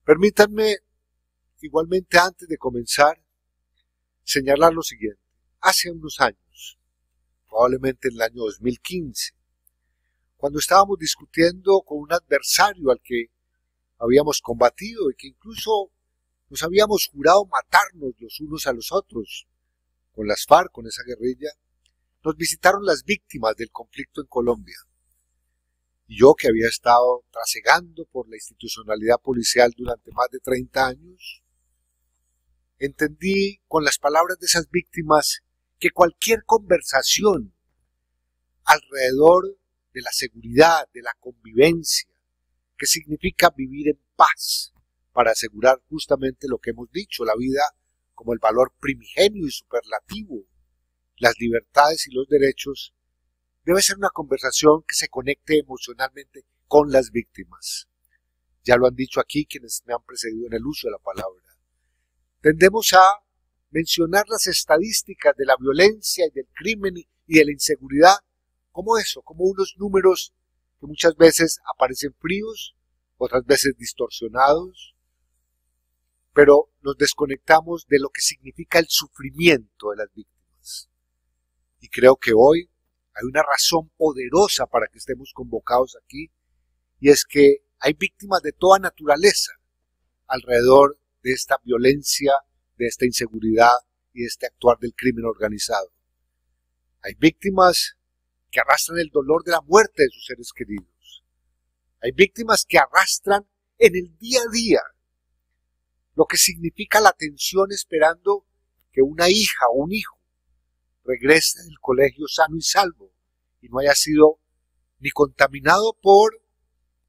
Permítanme, igualmente antes de comenzar, señalar lo siguiente. Hace unos años, probablemente en el año 2015, cuando estábamos discutiendo con un adversario al que habíamos combatido y que incluso nos habíamos jurado matarnos los unos a los otros, con las FARC, con esa guerrilla, nos visitaron las víctimas del conflicto en Colombia. Y yo, que había estado trasegando por la institucionalidad policial durante más de 30 años, entendí con las palabras de esas víctimas que cualquier conversación alrededor de la seguridad, de la convivencia, que significa vivir en paz, para asegurar justamente lo que hemos dicho, la vida como el valor primigenio y superlativo, las libertades y los derechos, debe ser una conversación que se conecte emocionalmente con las víctimas. Ya lo han dicho aquí quienes me han precedido en el uso de la palabra. Tendemos a mencionar las estadísticas de la violencia y del crimen y de la inseguridad como eso, como unos números que muchas veces aparecen fríos, otras veces distorsionados, pero nos desconectamos de lo que significa el sufrimiento de las víctimas. Y creo que hoy hay una razón poderosa para que estemos convocados aquí, y es que hay víctimas de toda naturaleza alrededor de esta violencia, de esta inseguridad y de este actuar del crimen organizado. Hay víctimas que arrastran el dolor de la muerte de sus seres queridos. Hay víctimas que arrastran en el día a día lo que significa la tensión esperando que una hija o un hijo regrese del colegio sano y salvo y no haya sido ni contaminado por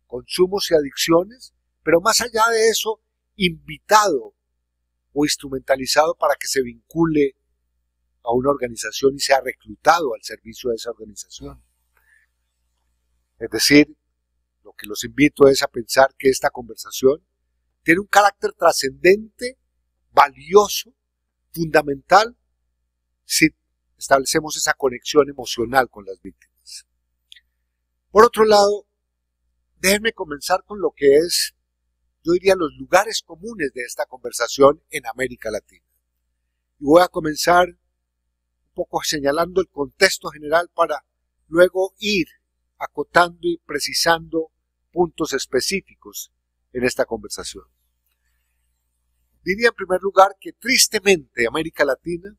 consumos y adicciones, pero más allá de eso, invitado o instrumentalizado para que se vincule a una organización y sea reclutado al servicio de esa organización. Es decir, lo que los invito es a pensar que esta conversación tiene un carácter trascendente, valioso, fundamental, si establecemos esa conexión emocional con las víctimas. Por otro lado, déjenme comenzar con lo que es, yo diría, los lugares comunes de esta conversación en América Latina. Y voy a comenzar un poco señalando el contexto general para luego ir acotando y precisando puntos específicos en esta conversación. Diría en primer lugar que tristemente América Latina,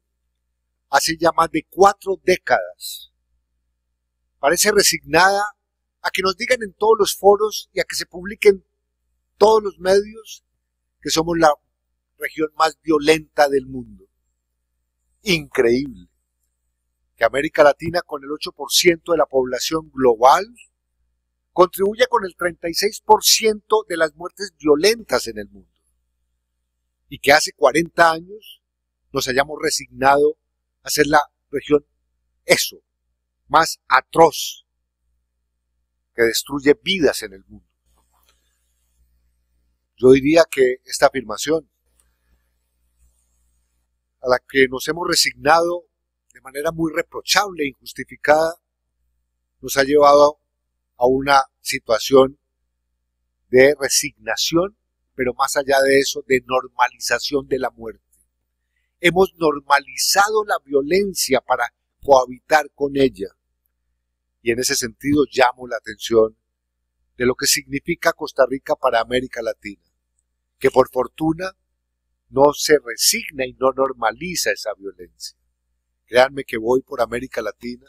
hace ya más de 4 décadas, parece resignada a que nos digan en todos los foros y a que se publiquen todos los medios que somos la región más violenta del mundo. Increíble que América Latina, con el 8% de la población global, contribuye con el 36% de las muertes violentas en el mundo. Y que hace 40 años nos hayamos resignado a ser la región, eso, más atroz, que destruye vidas en el mundo. Yo diría que esta afirmación, a la que nos hemos resignado de manera muy reprochable e injustificada, nos ha llevado a una situación de resignación, pero más allá de eso, de normalización de la muerte. Hemos normalizado la violencia para cohabitar con ella. Y en ese sentido llamo la atención de lo que significa Costa Rica para América Latina, que por fortuna no se resigna y no normaliza esa violencia. Créanme que voy por América Latina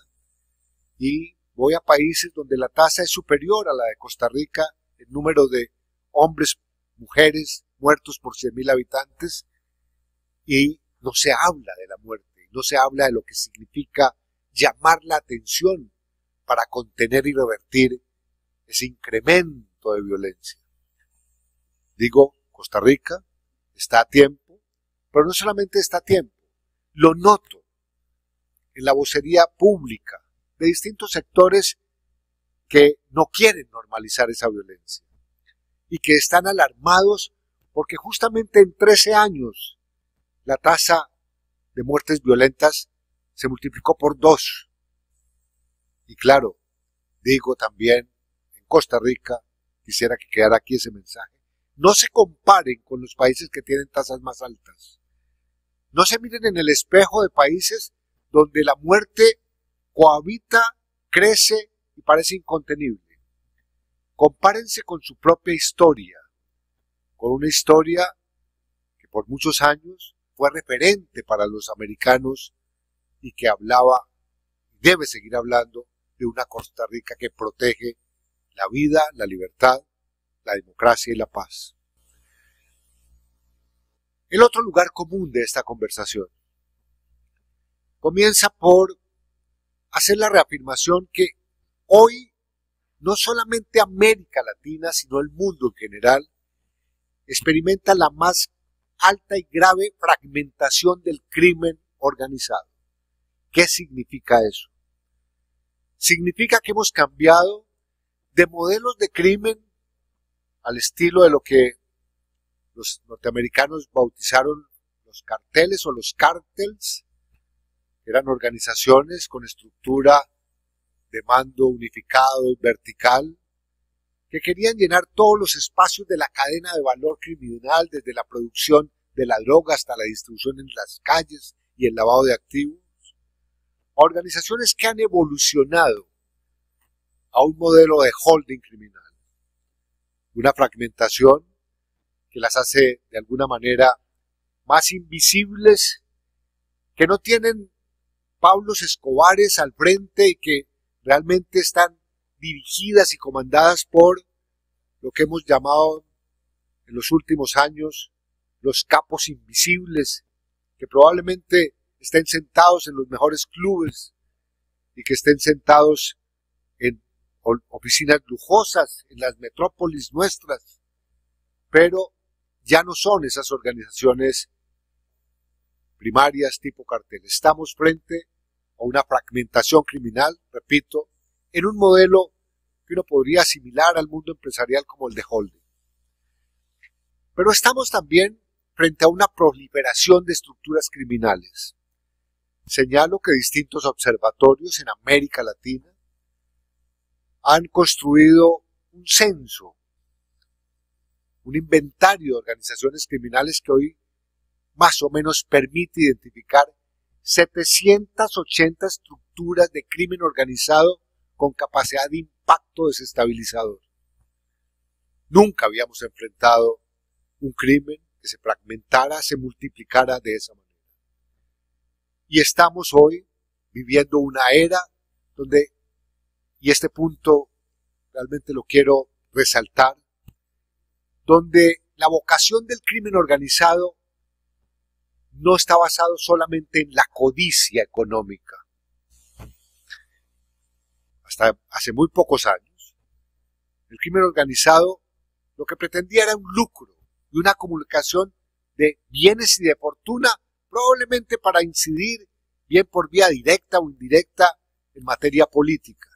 y voy a países donde la tasa es superior a la de Costa Rica, el número de hombres, mujeres muertos por 100.000 habitantes, y no se habla de la muerte, no se habla de lo que significa llamar la atención para contener y revertir ese incremento de violencia. Digo, Costa Rica está a tiempo, pero no solamente está a tiempo, lo noto en la vocería pública de distintos sectores que no quieren normalizar esa violencia y que están alarmados porque justamente en 13 años la tasa de muertes violentas se multiplicó por 2. Y claro, digo también, en Costa Rica, quisiera que quedara aquí ese mensaje, No se comparen con los países que tienen tasas más altas. No se miren en el espejo de países donde la muerte cohabita, crece y parece incontenible. Compárense con su propia historia, con una historia que por muchos años fue referente para los americanos y que hablaba, debe seguir hablando, de una Costa Rica que protege la vida, la libertad, la democracia y la paz. El otro lugar común de esta conversación comienza por hacer la reafirmación que hoy no solamente América Latina, sino el mundo en general, experimenta la más alta y grave fragmentación del crimen organizado. ¿Qué significa eso? Significa que hemos cambiado de modelos de crimen al estilo de lo que los norteamericanos bautizaron los carteles o los cártels, que eran organizaciones con estructura de mando unificado y vertical, que querían llenar todos los espacios de la cadena de valor criminal, desde la producción de la droga hasta la distribución en las calles y el lavado de activos. Organizaciones que han evolucionado a un modelo de holding criminal, una fragmentación que las hace de alguna manera más invisibles, que no tienen Pablos Escobares al frente y que realmente están dirigidas y comandadas por lo que hemos llamado en los últimos años los capos invisibles, que probablemente estén sentados en los mejores clubes y que estén sentados en oficinas lujosas en las metrópolis nuestras, pero ya no son esas organizaciones primarias tipo cartel. Estamos frente a una fragmentación criminal, repito, en un modelo que uno podría asimilar al mundo empresarial como el de holding. Pero estamos también frente a una proliferación de estructuras criminales. Señalo que distintos observatorios en América Latina han construido un censo, un inventario de organizaciones criminales que hoy más o menos permite identificar 780 estructuras de crimen organizado con capacidad de impacto desestabilizador. Nunca habíamos enfrentado un crimen que se fragmentara, se multiplicara de esa manera. Y estamos hoy viviendo una era donde, y este punto realmente lo quiero resaltar, donde la vocación del crimen organizado no está basado solamente en la codicia económica. Hasta hace muy pocos años, el crimen organizado lo que pretendía era un lucro y una acumulación de bienes y de fortuna, probablemente para incidir bien por vía directa o indirecta en materia política.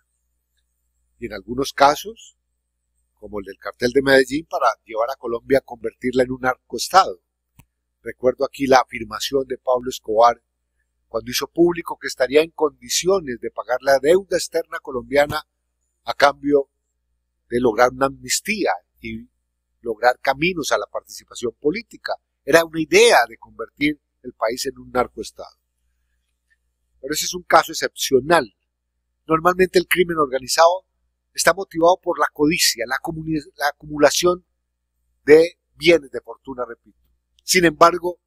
Y en algunos casos, como el del cartel de Medellín, para llevar a Colombia a convertirla en un narcoestado. Recuerdo aquí la afirmación de Pablo Escobar cuando hizo público que estaría en condiciones de pagar la deuda externa colombiana a cambio de lograr una amnistía y lograr caminos a la participación política. Era una idea de convertir el país en un narcoestado. Pero ese es un caso excepcional. Normalmente el crimen organizado está motivado por la codicia, la acumulación de bienes de fortuna, repito. Sin embargo,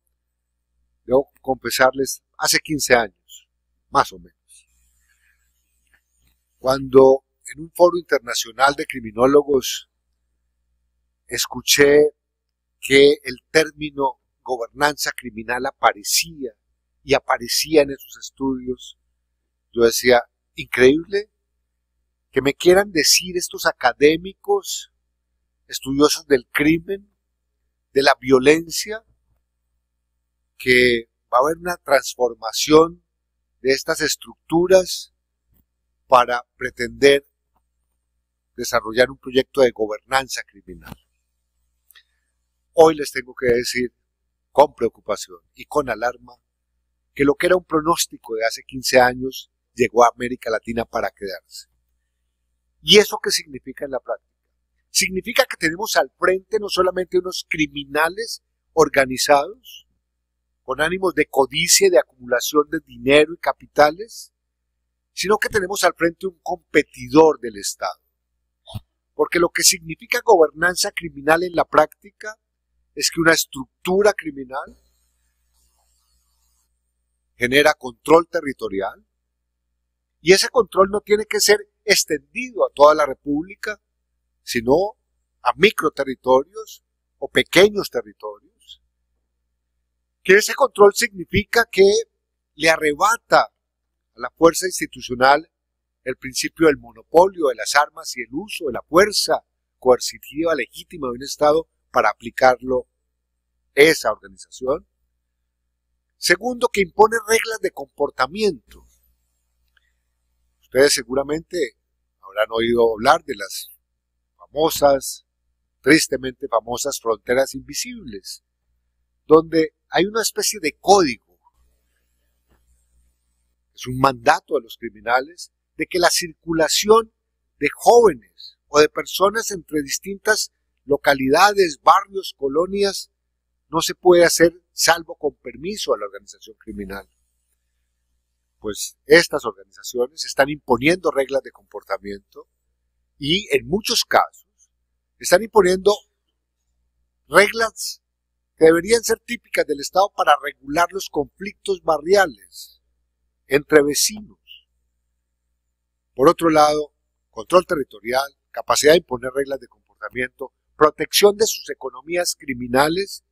debo confesarles, hace 15 años, más o menos, cuando en un foro internacional de criminólogos escuché que el término gobernanza criminal aparecía en esos estudios, yo decía, increíble que me quieran decir estos académicos, estudiosos del crimen, de la violencia, que va a haber una transformación de estas estructuras para pretender desarrollar un proyecto de gobernanza criminal. Hoy les tengo que decir con preocupación y con alarma que lo que era un pronóstico de hace 15 años llegó a América Latina para quedarse. ¿Y eso qué significa en la práctica? significa que tenemos al frente no solamente unos criminales organizados, con ánimos de codicia y de acumulación de dinero y capitales, sino que tenemos al frente un competidor del Estado. Porque lo que significa gobernanza criminal en la práctica es que una estructura criminal genera control territorial y ese control no tiene que ser extendido a toda la República, sino a microterritorios o pequeños territorios. Que ese control significa que le arrebata a la fuerza institucional el principio del monopolio de las armas y el uso de la fuerza coercitiva legítima de un Estado para aplicarlo esa organización. Segundo, que impone reglas de comportamiento. Ustedes seguramente habrán oído hablar de las famosas, tristemente famosas fronteras invisibles, donde hay una especie de código. Es un mandato de los criminales de que la circulación de jóvenes o de personas entre distintas localidades, barrios, colonias, no se puede hacer salvo con permiso a la organización criminal. Pues estas organizaciones están imponiendo reglas de comportamiento y en muchos casos están imponiendo reglas que deberían ser típicas del Estado para regular los conflictos barriales entre vecinos. Por otro lado, control territorial, capacidad de imponer reglas de comportamiento, protección de sus economías criminales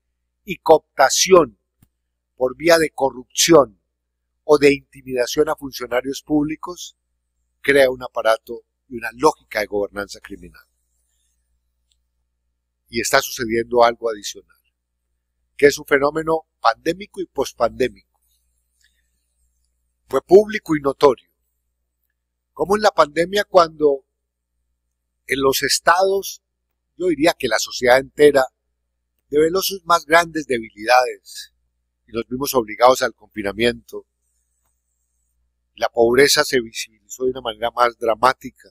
y cooptación por vía de corrupción o de intimidación a funcionarios públicos, crea un aparato y una lógica de gobernanza criminal. Y está sucediendo algo adicional, que es un fenómeno pandémico y pospandémico. Fue público y notorio. Como en la pandemia, cuando en los estados, yo diría que la sociedad entera, develó sus más grandes debilidades y nos vimos obligados al confinamiento. La pobreza se visibilizó de una manera más dramática.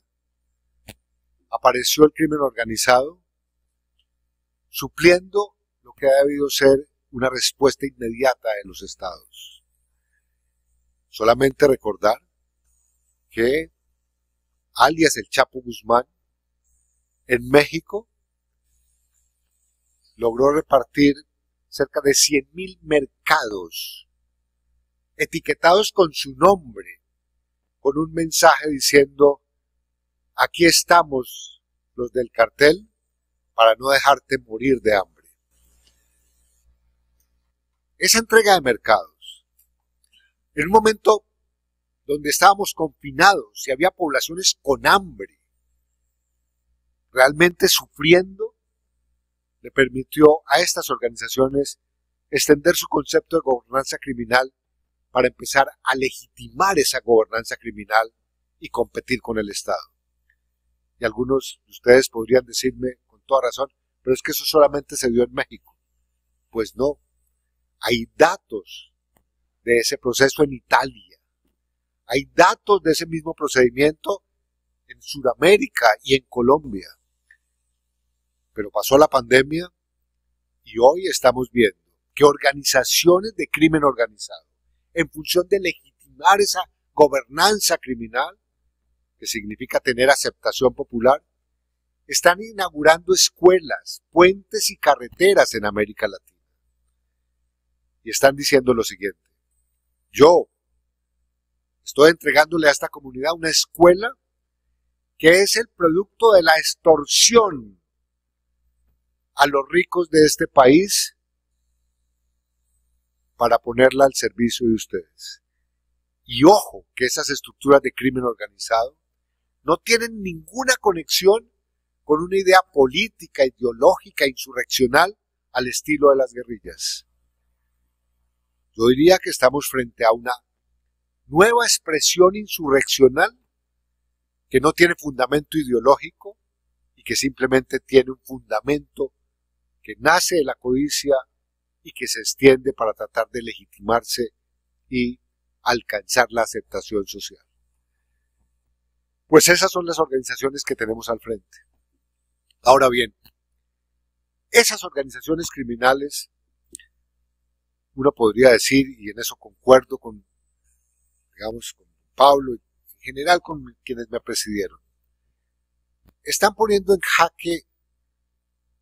Apareció el crimen organizado, supliendo lo que ha debido ser una respuesta inmediata de los estados. Solamente recordar que, alias el Chapo Guzmán, en México, logró repartir cerca de 100,000 mercados etiquetados con su nombre, con un mensaje diciendo: aquí estamos los del cartel para no dejarte morir de hambre. Esa entrega de mercados, en un momento donde estábamos confinados y había poblaciones con hambre, realmente sufriendo, le permitió a estas organizaciones extender su concepto de gobernanza criminal para empezar a legitimar esa gobernanza criminal y competir con el Estado. Y algunos de ustedes podrían decirme con toda razón, pero es que eso solamente se dio en México. Pues no, hay datos de ese proceso en Italia, hay datos de ese mismo procedimiento en Sudamérica y en Colombia. Pero pasó la pandemia y hoy estamos viendo que organizaciones de crimen organizado, en función de legitimar esa gobernanza criminal, que significa tener aceptación popular, están inaugurando escuelas, puentes y carreteras en América Latina. Y están diciendo lo siguiente: yo estoy entregándole a esta comunidad una escuela que es el producto de la extorsión a los ricos de este país para ponerla al servicio de ustedes. Y ojo, que esas estructuras de crimen organizado no tienen ninguna conexión con una idea política, ideológica, insurreccional al estilo de las guerrillas. Yo diría que estamos frente a una nueva expresión insurreccional que no tiene fundamento ideológico y que simplemente tiene un fundamento que nace de la codicia y que se extiende para tratar de legitimarse y alcanzar la aceptación social. Pues esas son las organizaciones que tenemos al frente. Ahora bien, esas organizaciones criminales, uno podría decir, y en eso concuerdo con, digamos, con Pablo y en general con quienes me presidieron, están poniendo en jaque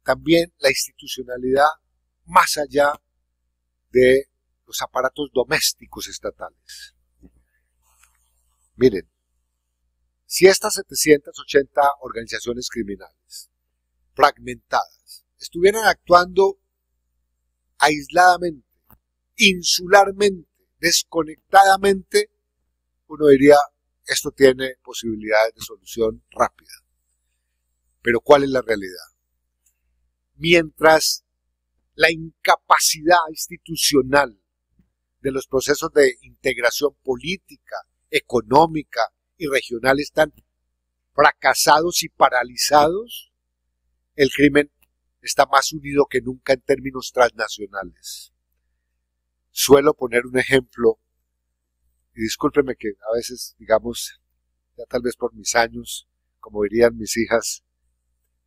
también la institucionalidad más allá de los aparatos domésticos estatales. Miren, si estas 780 organizaciones criminales fragmentadas estuvieran actuando aisladamente, insularmente, desconectadamente, uno diría, esto tiene posibilidades de solución rápida. Pero ¿cuál es la realidad? Mientras la incapacidad institucional de los procesos de integración política, económica y regional están fracasados y paralizados, el crimen está más unido que nunca en términos transnacionales. Suelo poner un ejemplo, y discúlpeme que a veces, digamos, ya tal vez por mis años, como dirían mis hijas,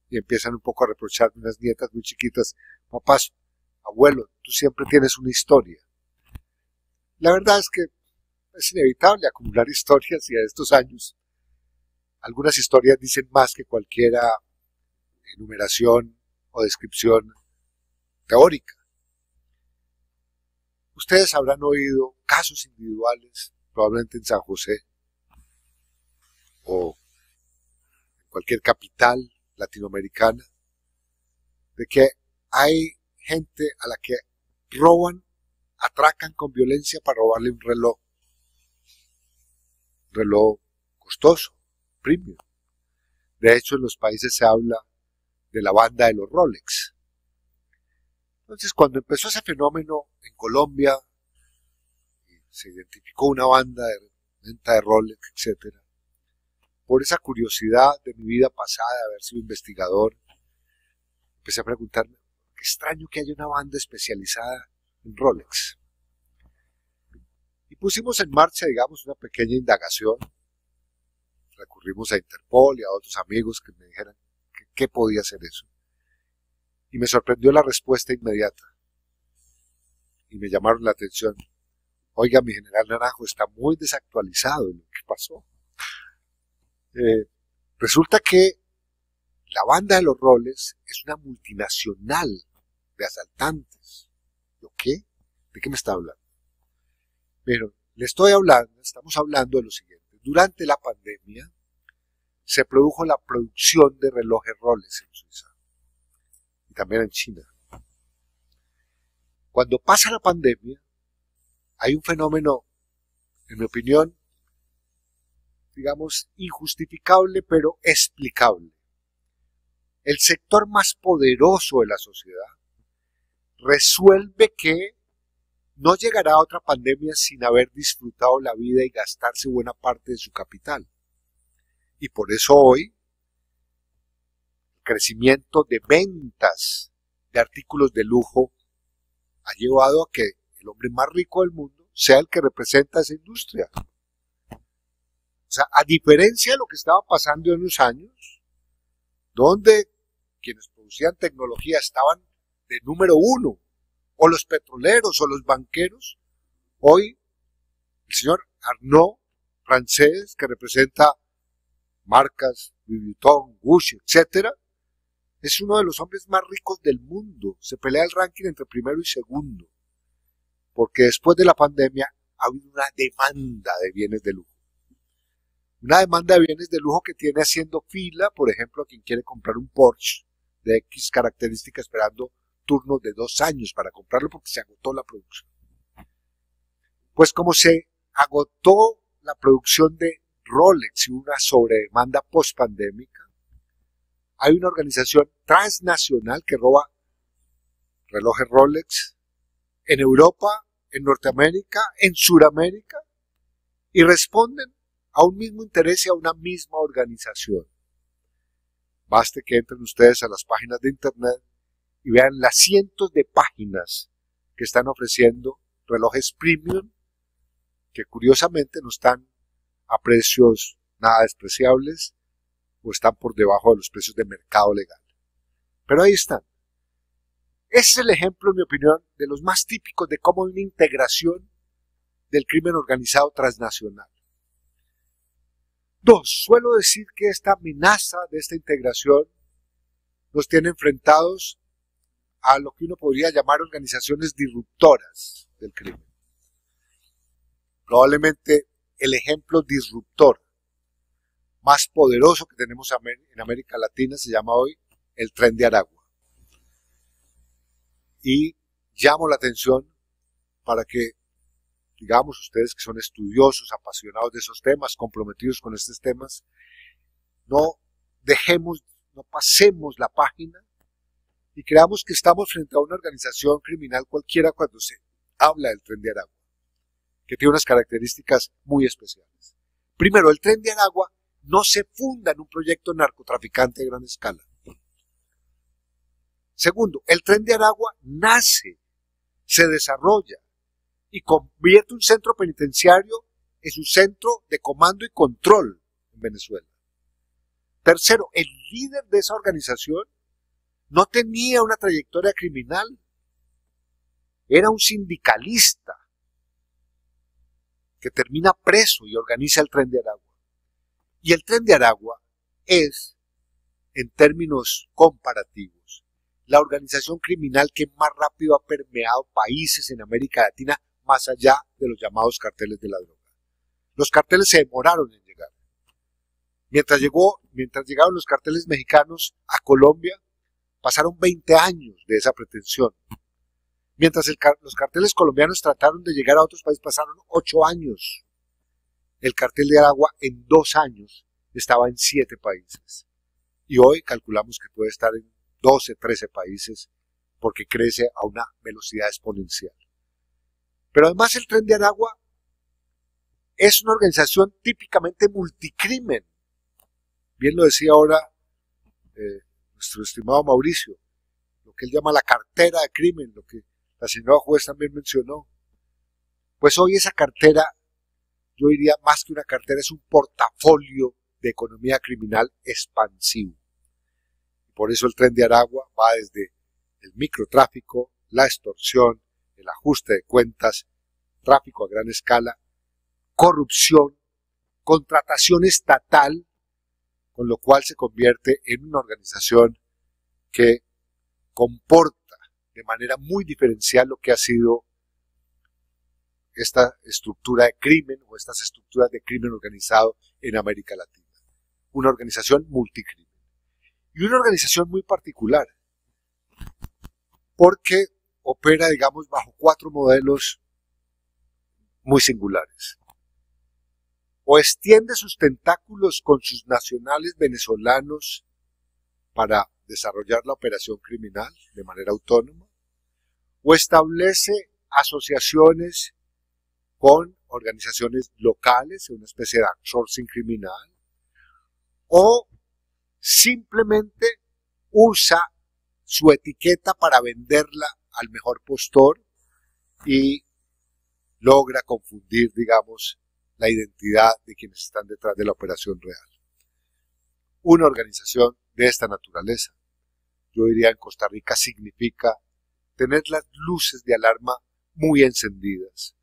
y empiezan un poco a reprocharme unas nietas muy chiquitas, papás, abuelo, tú siempre tienes una historia. La verdad es que es inevitable acumular historias y a estos años algunas historias dicen más que cualquiera enumeración o descripción teórica. Ustedes habrán oído casos individuales, probablemente en San José o en cualquier capital latinoamericana, de que hay gente a la que roban, atracan con violencia para robarle un reloj costoso, premium. De hecho, en los países se habla de la banda de los Rolex. Entonces, cuando empezó ese fenómeno en Colombia, y se identificó una banda de venta de Rolex, etc., por esa curiosidad de mi vida pasada, de haber sido investigador, empecé a preguntarme, qué extraño que haya una banda especializada en Rolex. Y pusimos en marcha, digamos, una pequeña indagación. Recurrimos a Interpol y a otros amigos que me dijeran qué podía ser eso. Y me sorprendió la respuesta inmediata. Y me llamaron la atención. Oiga, mi general Naranjo está muy desactualizado en lo que pasó. Resulta que la banda de los Rolex es una multinacional de asaltantes. ¿Yo qué? ¿De qué me está hablando? Pero estamos hablando de lo siguiente. Durante la pandemia se produjo la producción de relojes Rolex en Suiza y también en China. Cuando pasa la pandemia, hay un fenómeno, en mi opinión, digamos, injustificable pero explicable. El sector más poderoso de la sociedad resuelve que no llegará a otra pandemia sin haber disfrutado la vida y gastarse buena parte de su capital. Y por eso hoy, el crecimiento de ventas de artículos de lujo ha llevado a que el hombre más rico del mundo sea el que representa esa industria. O sea, a diferencia de lo que estaba pasando en unos años, donde quienes producían tecnología estaban de número uno, o los petroleros o los banqueros, hoy el señor Arnault, francés, que representa marcas, Louis Vuitton, Gucci, etc., es uno de los hombres más ricos del mundo. Se pelea el ranking entre primero y segundo, porque después de la pandemia ha habido una demanda de bienes de lujo. Una demanda de bienes de lujo que tiene haciendo fila, por ejemplo, a quien quiere comprar un Porsche de X característica esperando turnos de 2 años para comprarlo porque se agotó la producción. Pues como se agotó la producción de Rolex y una sobredemanda post-pandémica, hay una organización transnacional que roba relojes Rolex en Europa, en Norteamérica, en Sudamérica, y responden a un mismo interés y a una misma organización. Baste que entren ustedes a las páginas de internet y vean las cientos de páginas que están ofreciendo relojes premium que curiosamente no están a precios nada despreciables o están por debajo de los precios de mercado legal. Pero ahí están. Ese es el ejemplo, en mi opinión, de los más típicos de cómo hay una integración del crimen organizado transnacional. Dos, suelo decir que esta amenaza de esta integración nos tiene enfrentados a lo que uno podría llamar organizaciones disruptoras del crimen. Probablemente el ejemplo disruptor más poderoso que tenemos en América Latina se llama hoy el Tren de Aragua. Y llamo la atención para que, digamos, ustedes que son estudiosos, apasionados de esos temas, comprometidos con estos temas, no pasemos la página y creamos que estamos frente a una organización criminal cualquiera cuando se habla del Tren de Aragua, que tiene unas características muy especiales. Primero, el Tren de Aragua no se funda en un proyecto narcotraficante de gran escala. Segundo, el Tren de Aragua nace, se desarrolla y convierte un centro penitenciario en su centro de comando y control en Venezuela. Tercero, el líder de esa organización no tenía una trayectoria criminal, era un sindicalista que termina preso y organiza el Tren de Aragua. Y el Tren de Aragua es, en términos comparativos, la organización criminal que más rápido ha permeado países en América Latina más allá de los llamados carteles de la droga. Los carteles se demoraron en llegar. Mientras llegaron los carteles mexicanos a Colombia, pasaron 20 años de esa pretensión. Mientras los carteles colombianos trataron de llegar a otros países, pasaron 8 años. El cartel de Aragua en 2 años estaba en 7 países. Y hoy calculamos que puede estar en 12, 13 países porque crece a una velocidad exponencial. Pero además el Tren de Aragua es una organización típicamente multicrimen. Bien lo decía ahora nuestro estimado Mauricio, lo que él llama la cartera de crimen, lo que la señora juez también mencionó. Pues hoy esa cartera, yo diría más que una cartera, es un portafolio de economía criminal expansivo. Por eso el Tren de Aragua va desde el microtráfico, la extorsión, el ajuste de cuentas, tráfico a gran escala, corrupción, contratación estatal, con lo cual se convierte en una organización que comporta de manera muy diferencial lo que ha sido esta estructura de crimen o estas estructuras de crimen organizado en América Latina. Una organización multicrimen. Y una organización muy particular, porque opera, digamos, bajo 4 modelos muy singulares. O extiende sus tentáculos con sus nacionales venezolanos para desarrollar la operación criminal de manera autónoma, o establece asociaciones con organizaciones locales, una especie de outsourcing criminal, o simplemente usa su etiqueta para venderla al mejor postor y logra confundir, digamos, la identidad de quienes están detrás de la operación real. Una organización de esta naturaleza, yo diría en Costa Rica, significa tener las luces de alarma muy encendidas,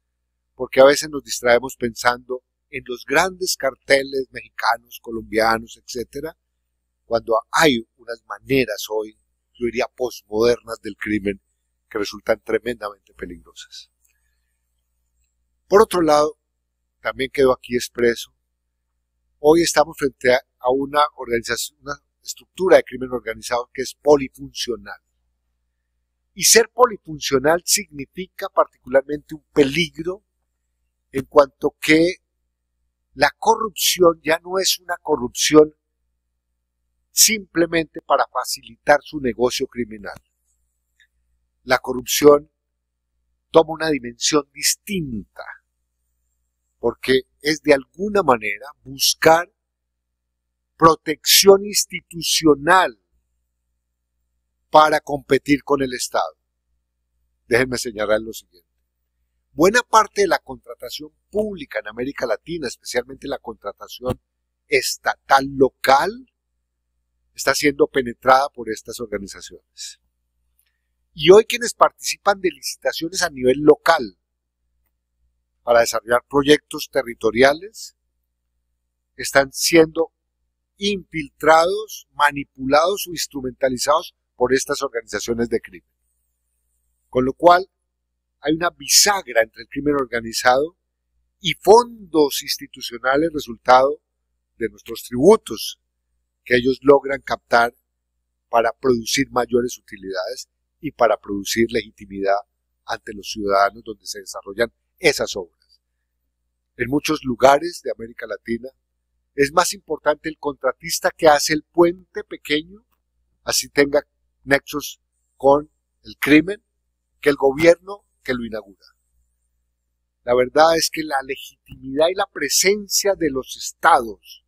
porque a veces nos distraemos pensando en los grandes carteles mexicanos, colombianos, etcétera, cuando hay unas maneras hoy, yo diría posmodernas del crimen, que resultan tremendamente peligrosas. Por otro lado, también quedó aquí expreso, hoy estamos frente a una organización, una estructura de crimen organizado que es polifuncional. Y ser polifuncional significa particularmente un peligro en cuanto que la corrupción ya no es una corrupción simplemente para facilitar su negocio criminal. La corrupción toma una dimensión distinta, porque es de alguna manera buscar protección institucional para competir con el Estado. Déjenme señalar lo siguiente. Buena parte de la contratación pública en América Latina, especialmente la contratación estatal local, está siendo penetrada por estas organizaciones. Y hoy quienes participan de licitaciones a nivel local para desarrollar proyectos territoriales están siendo infiltrados, manipulados o instrumentalizados por estas organizaciones de crimen. Con lo cual hay una bisagra entre el crimen organizado y fondos institucionales resultado de nuestros tributos que ellos logran captar para producir mayores utilidades y para producir legitimidad ante los ciudadanos donde se desarrollan esas obras. En muchos lugares de América Latina es más importante el contratista que hace el puente pequeño, así tenga nexos con el crimen, que el gobierno que lo inaugura. La verdad es que la legitimidad y la presencia de los estados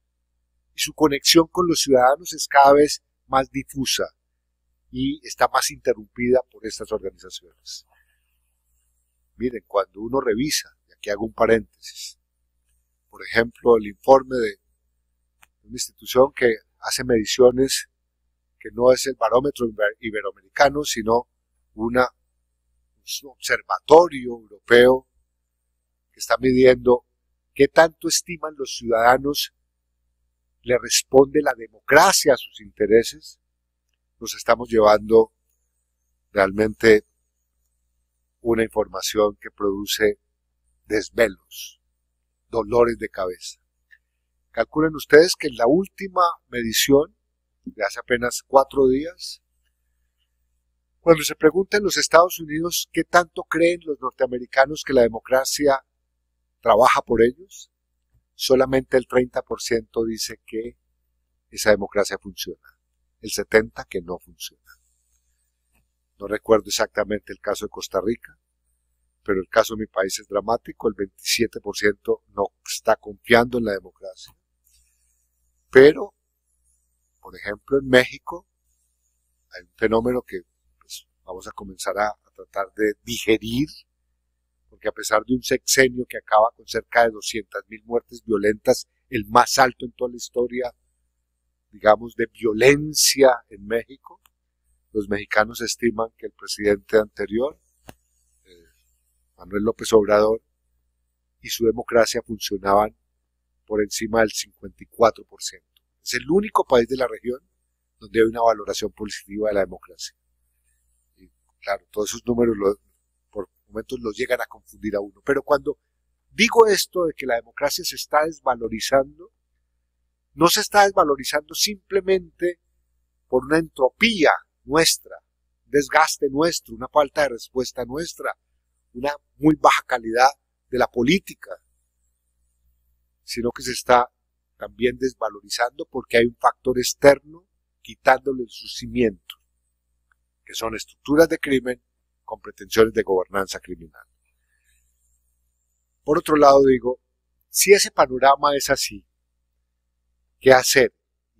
y su conexión con los ciudadanos es cada vez más difusa y está más interrumpida por estas organizaciones. Miren, cuando uno revisa, y aquí hago un paréntesis, por ejemplo, el informe de una institución que hace mediciones que no es el barómetro iberoamericano, sino un observatorio europeo que está midiendo qué tanto estiman los ciudadanos le responde la democracia a sus intereses, nos estamos llevando realmente una información que produce desvelos, dolores de cabeza. Calculen ustedes que en la última medición, de hace apenas 4 días, cuando se pregunta en los Estados Unidos qué tanto creen los norteamericanos que la democracia trabaja por ellos, solamente el 30% dice que esa democracia funciona, el 70% que no funciona. No recuerdo exactamente el caso de Costa Rica, pero el caso de mi país es dramático, el 27% no está confiando en la democracia. Pero, por ejemplo, en México hay un fenómeno que pues, vamos a comenzar a tratar de digerir, porque a pesar de un sexenio que acaba con cerca de 200,000 muertes violentas, el más alto en toda la historia, digamos, de violencia en México, los mexicanos estiman que el presidente anterior, Manuel López Obrador, y su democracia funcionaban por encima del 54%. Es el único país de la región donde hay una valoración positiva de la democracia. Y claro, todos esos números por momentos los llegan a confundir a uno. Pero cuando digo esto de que la democracia se está desvalorizando, no se está desvalorizando simplemente por una entropía nuestra, un desgaste nuestro, una falta de respuesta nuestra, una muy baja calidad de la política, sino que se está también desvalorizando porque hay un factor externo quitándole su cimiento, que son estructuras de crimen con pretensiones de gobernanza criminal. Por otro lado digo, si ese panorama es así, ¿qué hacer?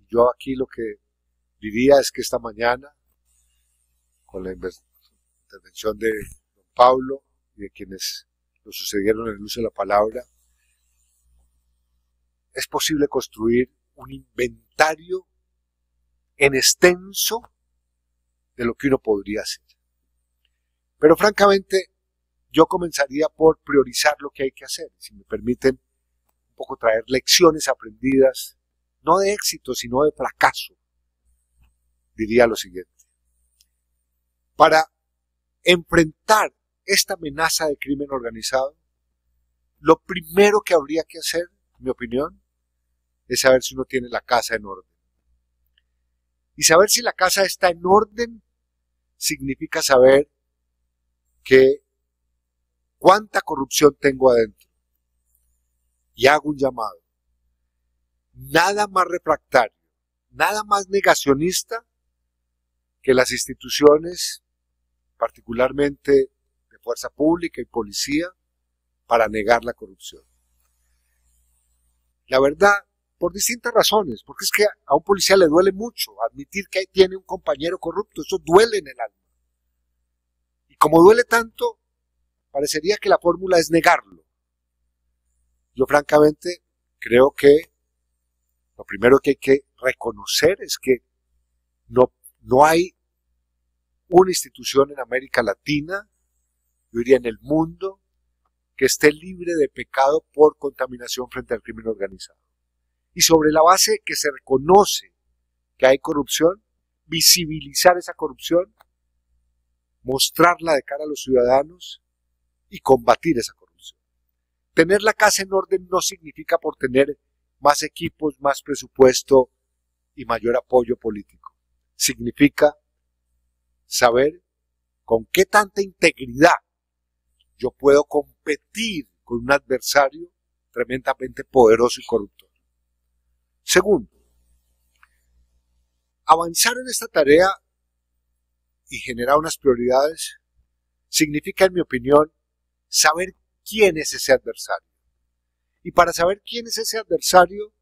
Yo aquí lo que diría es que esta mañana, con la intervención de don Pablo y de quienes lo sucedieron en el uso de la palabra, es posible construir un inventario en extenso de lo que uno podría hacer. Pero francamente, yo comenzaría por priorizar lo que hay que hacer. Si me permiten un poco traer lecciones aprendidas, no de éxito, sino de fracaso, diría lo siguiente. Para enfrentar esta amenaza de crimen organizado, lo primero que habría que hacer, en mi opinión, es saber si uno tiene la casa en orden. Y saber si la casa está en orden significa saber que cuánta corrupción tengo adentro. Y hago un llamado. Nada más refractario, nada más negacionista que las instituciones, particularmente de fuerza pública y policía, para negar la corrupción. La verdad, por distintas razones, porque es que a un policía le duele mucho admitir que ahí tiene un compañero corrupto, eso duele en el alma. Y como duele tanto, parecería que la fórmula es negarlo. Yo francamente creo que lo primero que hay que reconocer es que No hay una institución en América Latina, yo diría en el mundo, que esté libre de pecado por contaminación frente al crimen organizado. Y sobre la base que se reconoce que hay corrupción, visibilizar esa corrupción, mostrarla de cara a los ciudadanos y combatir esa corrupción. Tener la casa en orden no significa por tener más equipos, más presupuesto y mayor apoyo político. Significa saber con qué tanta integridad yo puedo competir con un adversario tremendamente poderoso y corruptor. Segundo, avanzar en esta tarea y generar unas prioridades significa, en mi opinión, saber quién es ese adversario. Y para saber quién es ese adversario,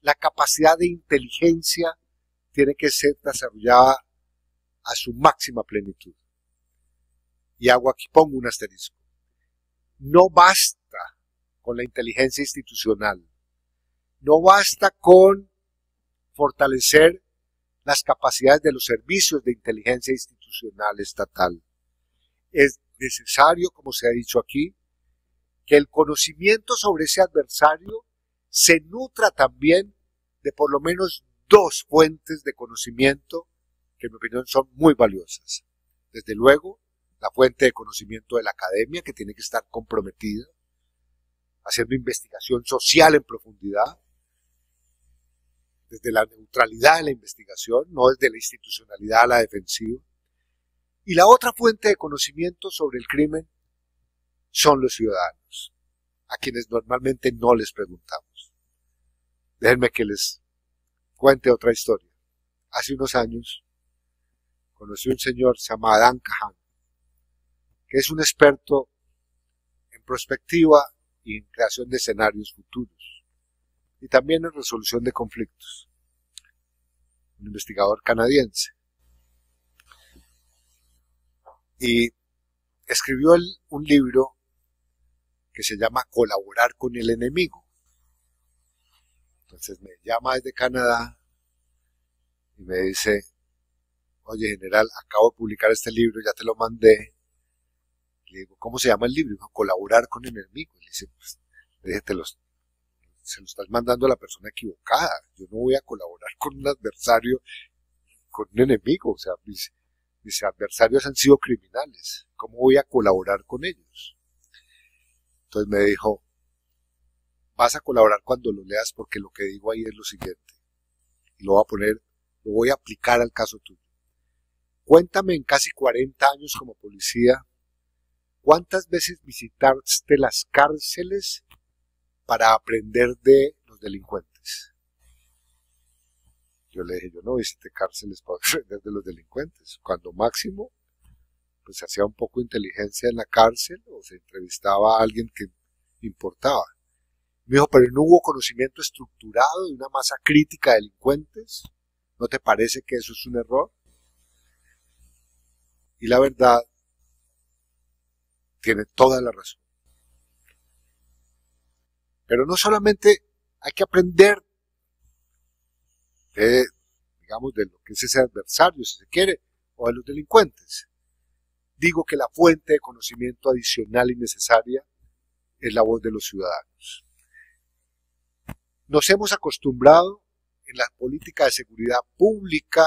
la capacidad de inteligencia tiene que ser desarrollada a su máxima plenitud. Y pongo un asterisco. No basta con la inteligencia institucional. No basta con fortalecer las capacidades de los servicios de inteligencia institucional estatal. Es necesario, como se ha dicho aquí, que el conocimiento sobre ese adversario se nutra también de por lo menos dos fuentes de conocimiento que en mi opinión son muy valiosas. Desde luego, la fuente de conocimiento de la academia, que tiene que estar comprometida, haciendo investigación social en profundidad, desde la neutralidad de la investigación, no desde la institucionalidad a la defensiva. Y la otra fuente de conocimiento sobre el crimen son los ciudadanos, a quienes normalmente no les preguntamos. Déjenme que les cuente otra historia. Hace unos años conocí a un señor que se llama Adán Cahan, que es un experto en prospectiva y en creación de escenarios futuros, y también en resolución de conflictos. Un investigador canadiense. Y escribió un libro que se llama Colaborar con el enemigo. Entonces me llama desde Canadá y me dice: oye, general, acabo de publicar este libro, ya te lo mandé. Le digo: ¿cómo se llama el libro? Y dijo: Colaborar con el enemigo. Y le dice: pues, se lo estás mandando a la persona equivocada. Yo no voy a colaborar con un adversario, con un enemigo. O sea, mis adversarios han sido criminales. ¿Cómo voy a colaborar con ellos? Entonces me dijo: vas a colaborar cuando lo leas, porque lo que digo ahí es lo siguiente. Y lo voy a aplicar al caso tuyo. Cuéntame, en casi 40 años como policía, ¿cuántas veces visitaste las cárceles para aprender de los delincuentes? Yo le dije: yo no visité cárceles para aprender de los delincuentes. Cuando máximo, pues se hacía un poco de inteligencia en la cárcel o se entrevistaba a alguien que importaba. Me dijo: pero no hubo conocimiento estructurado de una masa crítica de delincuentes. ¿No te parece que eso es un error? Y la verdad, tiene toda la razón. Pero no solamente hay que aprender de lo que es ese adversario, si se quiere, o de los delincuentes. Digo que la fuente de conocimiento adicional y necesaria es la voz de los ciudadanos. Nos hemos acostumbrado en la política de seguridad pública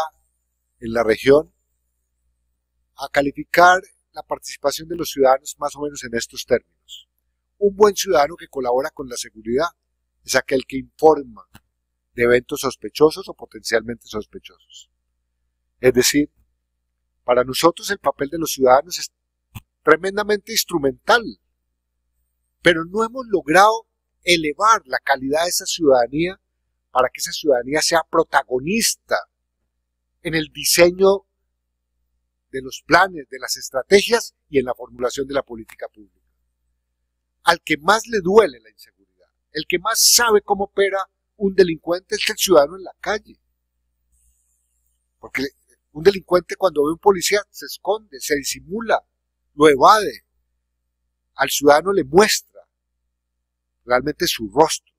en la región a calificar la participación de los ciudadanos más o menos en estos términos. Un buen ciudadano que colabora con la seguridad es aquel que informa de eventos sospechosos o potencialmente sospechosos. Es decir, para nosotros el papel de los ciudadanos es tremendamente instrumental, pero no hemos logrado elevar la calidad de esa ciudadanía para que esa ciudadanía sea protagonista en el diseño de los planes, de las estrategias y en la formulación de la política pública. Al que más le duele la inseguridad, el que más sabe cómo opera un delincuente, es el ciudadano en la calle. Porque un delincuente, cuando ve a un policía, se esconde, se disimula, lo evade. Al ciudadano le muestra realmente su rostro,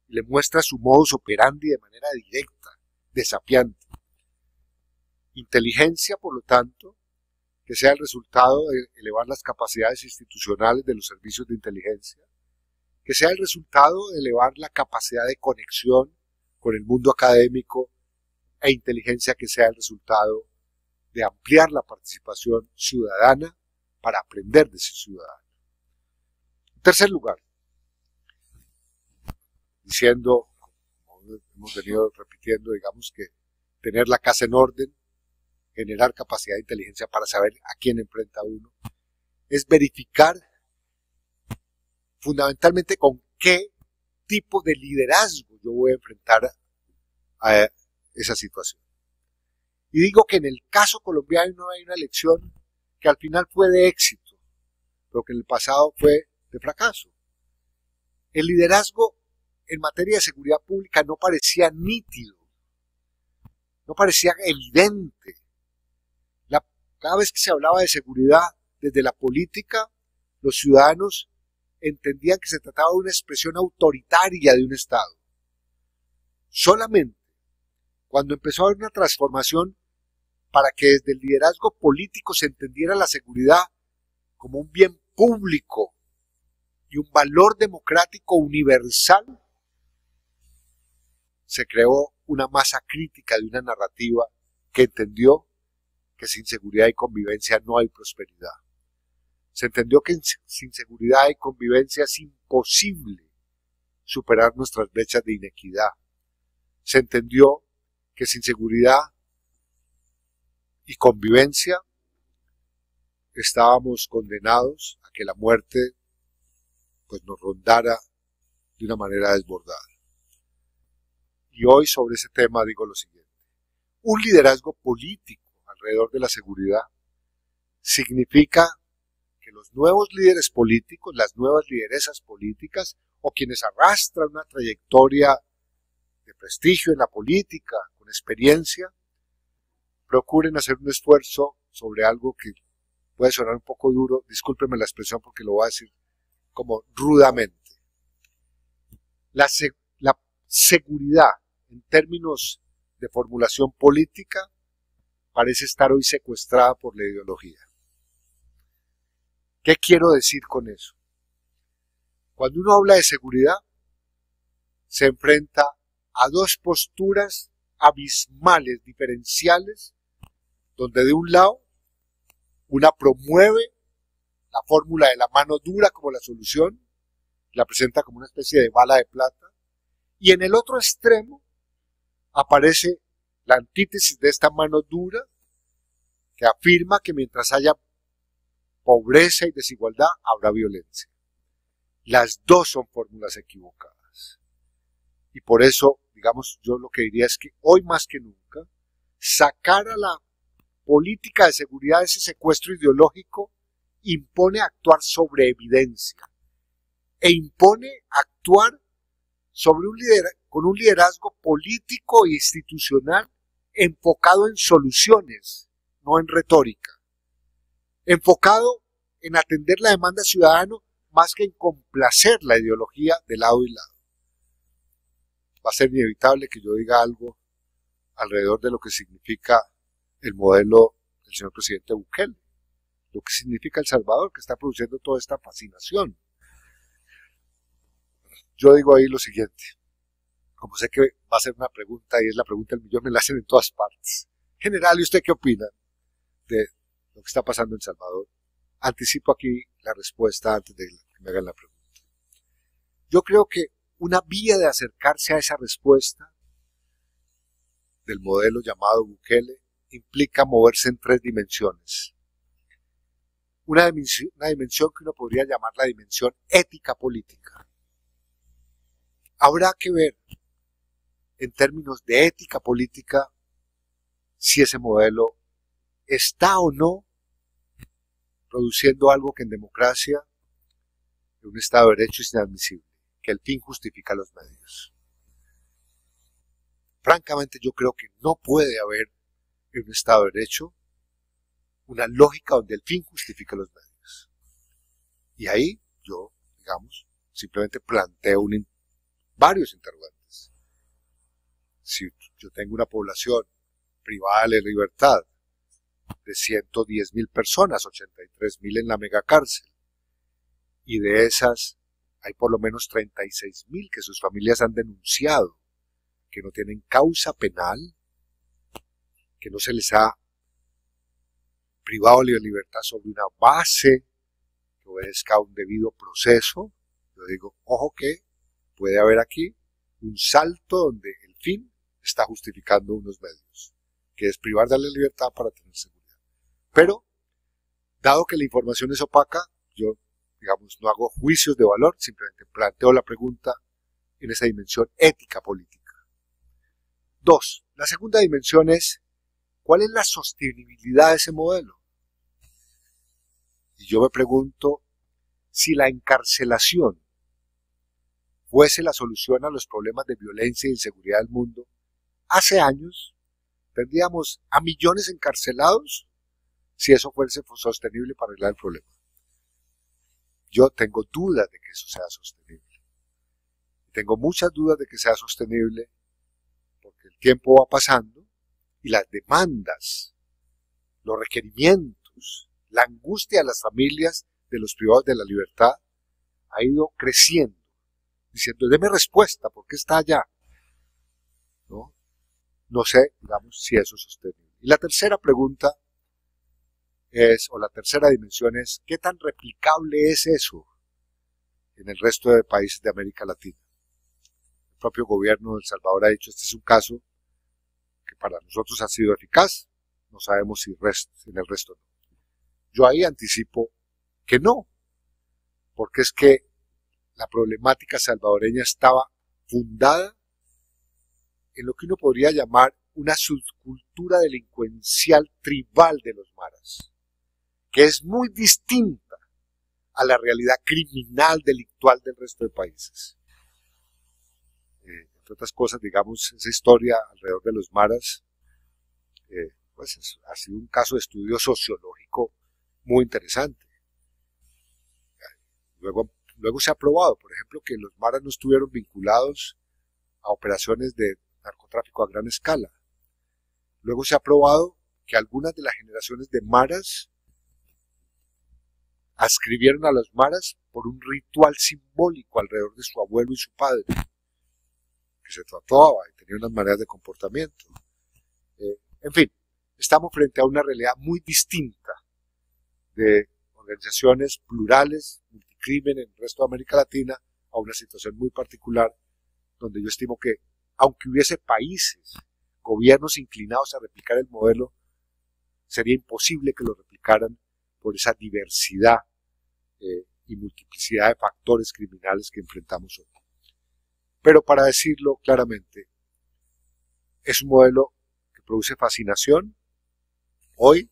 le muestra su modus operandi de manera directa, desafiante. Inteligencia, por lo tanto, que sea el resultado de elevar las capacidades institucionales de los servicios de inteligencia, que sea el resultado de elevar la capacidad de conexión con el mundo académico, e inteligencia que sea el resultado de ampliar la participación ciudadana para aprender de ese ciudadano. En tercer lugar, diciendo, como hemos venido repitiendo, digamos que tener la casa en orden, generar capacidad de inteligencia para saber a quién enfrenta uno, es verificar fundamentalmente con qué tipo de liderazgo yo voy a enfrentar a esa situación. Y digo que en el caso colombiano hay una elección que al final fue de éxito, pero que en el pasado fue de fracaso. El liderazgo en materia de seguridad pública no parecía nítido, no parecía evidente. Cada vez que se hablaba de seguridad desde la política, los ciudadanos entendían que se trataba de una expresión autoritaria de un Estado. Solamente cuando empezó a haber una transformación para que desde el liderazgo político se entendiera la seguridad como un bien público y un valor democrático universal, se creó una masa crítica de una narrativa que entendió que sin seguridad y convivencia no hay prosperidad. Se entendió que sin seguridad y convivencia es imposible superar nuestras brechas de inequidad. Se entendió que sin seguridad y convivencia estábamos condenados a que la muerte pues nos rondara de una manera desbordada. Y hoy sobre ese tema digo lo siguiente: un liderazgo político alrededor de la seguridad significa que los nuevos líderes políticos, las nuevas lideresas políticas o quienes arrastran una trayectoria de prestigio en la política, con experiencia, procuren hacer un esfuerzo sobre algo que puede sonar un poco duro, discúlpenme la expresión porque lo voy a decir como rudamente. La seguridad en términos de formulación política parece estar hoy secuestrada por la ideología. ¿Qué quiero decir con eso? Cuando uno habla de seguridad, se enfrenta a dos posturas abismales, diferenciales, donde de un lado, una promueve la fórmula de la mano dura como la solución, la presenta como una especie de bala de plata, y en el otro extremo aparece la antítesis de esta mano dura, que afirma que mientras haya pobreza y desigualdad, habrá violencia. Las dos son fórmulas equivocadas. Y por eso, digamos, yo lo que diría es que hoy más que nunca, sacar a la política de seguridad de ese secuestro ideológico impone actuar sobre evidencia e impone actuar sobre con un liderazgo político e institucional enfocado en soluciones, no en retórica, enfocado en atender la demanda ciudadana más que en complacer la ideología de lado y lado. Va a ser inevitable que yo diga algo alrededor de lo que significa el modelo del señor presidente Bukele, lo que significa El Salvador, que está produciendo toda esta fascinación. Yo digo ahí lo siguiente, como sé que va a ser una pregunta y es la pregunta del millón, me la hacen en todas partes. General, ¿y usted qué opina de lo que está pasando en El Salvador? Anticipo aquí la respuesta antes de que me hagan la pregunta. Yo creo que una vía de acercarse a esa respuesta del modelo llamado Bukele implica moverse en tres dimensiones. Una dimensión que uno podría llamar la dimensión ética política. Habrá que ver, en términos de ética política, si ese modelo está o no produciendo algo que en democracia, en un Estado de Derecho, es inadmisible, que el fin justifica los medios. Francamente, yo creo que no puede haber en un Estado de Derecho una lógica donde el fin justifica los medios. Y ahí yo, digamos, simplemente planteo varios interrogantes. Si yo tengo una población privada de la libertad de 110.000 personas, 83.000 en la megacárcel. Y de esas hay por lo menos 36.000 que sus familias han denunciado, que no tienen causa penal, que no se les ha privado de libertad sobre una base que obedezca a un debido proceso. Yo digo, ojo que puede haber aquí un salto donde el fin está justificando unos medios, que es privar de la libertad para tener seguridad. Pero, dado que la información es opaca, yo, digamos, no hago juicios de valor, simplemente planteo la pregunta en esa dimensión ética política. 2. La segunda dimensión es, ¿cuál es la sostenibilidad de ese modelo? Y yo me pregunto, si la encarcelación fuese la solución a los problemas de violencia e inseguridad del mundo, hace años tendríamos a millones encarcelados si eso fuese sostenible para arreglar el problema. Yo tengo dudas de que eso sea sostenible. Tengo muchas dudas de que sea sostenible porque el tiempo va pasando y las demandas, los requerimientos, la angustia de las familias de los privados de la libertad ha ido creciendo, diciendo, deme respuesta, ¿por qué está allá? No sé, digamos, si eso es sostenible. Y la tercera pregunta es, o la tercera dimensión es, ¿qué tan replicable es eso en el resto de países de América Latina? El propio gobierno de El Salvador ha dicho, este es un caso que para nosotros ha sido eficaz, no sabemos si en el resto no. Yo ahí anticipo que no, porque es que la problemática salvadoreña estaba fundada en lo que uno podría llamar una subcultura delincuencial tribal de los maras, que es muy distinta a la realidad criminal delictual del resto de países. Entre otras cosas, digamos, esa historia alrededor de los maras, pues ha sido un caso de estudio sociológico muy interesante. Luego se ha probado, por ejemplo, que los maras no estuvieron vinculados a operaciones de narcotráfico a gran escala. Luego se ha probado que algunas de las generaciones de maras adscribieron a los maras por un ritual simbólico alrededor de su abuelo y su padre, que se trataba y tenía unas maneras de comportamiento. En fin, estamos frente a una realidad muy distinta de organizaciones plurales, multicrimen en el resto de América Latina, a una situación muy particular, donde yo estimo que, aunque hubiese países, gobiernos inclinados a replicar el modelo, sería imposible que lo replicaran por esa diversidad y multiplicidad de factores criminales que enfrentamos hoy. Pero para decirlo claramente, es un modelo que produce fascinación hoy,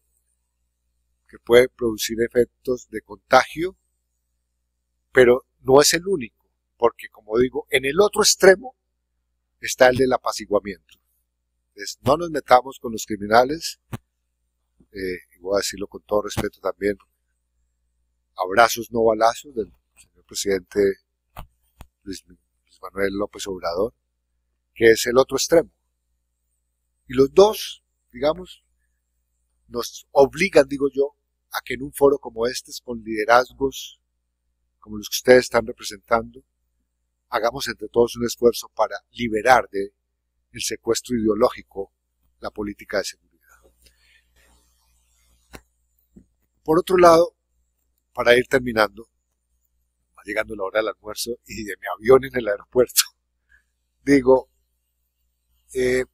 que puede producir efectos de contagio, pero no es el único, porque como digo, en el otro extremo está el del apaciguamiento. Entonces, no nos metamos con los criminales, y voy a decirlo con todo respeto también, abrazos no balazos del señor presidente Luis Manuel López Obrador, que es el otro extremo. Y los dos, digamos, nos obligan, digo yo, a que en un foro como este, con liderazgos como los que ustedes están representando, hagamos entre todos un esfuerzo para liberar del secuestro ideológico la política de seguridad. Por otro lado, para ir terminando, va llegando la hora del almuerzo y de mi avión en el aeropuerto, digo, en